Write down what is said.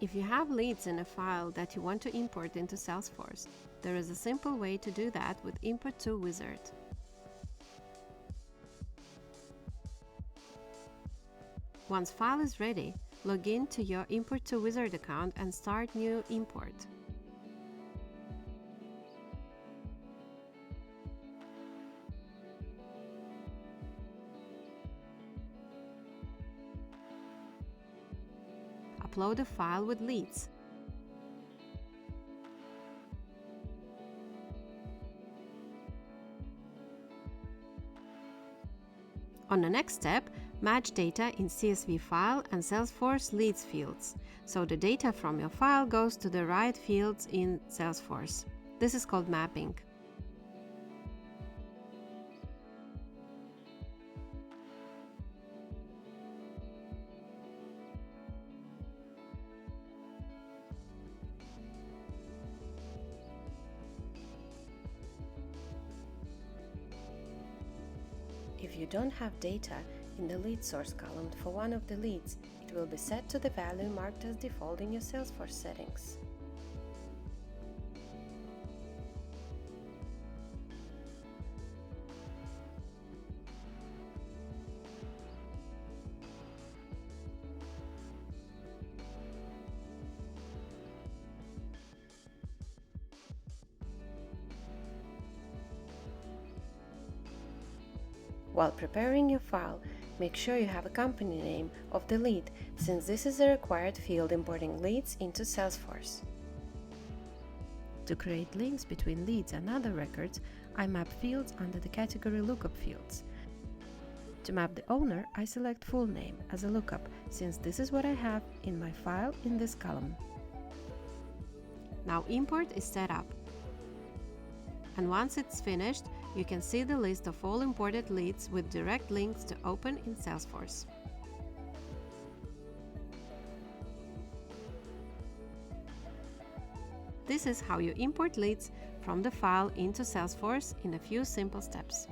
If you have leads in a file that you want to import into Salesforce, there is a simple way to do that with Import to Wizard. Once file is ready, log in to your Import to Wizard account and start new import. Upload a file with leads. On the next step, match data in CSV file and Salesforce leads fields, so the data from your file goes to the right fields in Salesforce. This is called mapping. If you don't have data in the lead source column for one of the leads, it will be set to the value marked as default in your Salesforce settings. While preparing your file, make sure you have a company name of the lead, since this is a required field importing leads into Salesforce. To create links between leads and other records, I map fields under the category lookup fields. To map the owner, I select full name as a lookup, since this is what I have in my file in this column. Now import is set up. And once it's finished, you can see the list of all imported leads with direct links to open in Salesforce. This is how you import leads from the file into Salesforce in a few simple steps.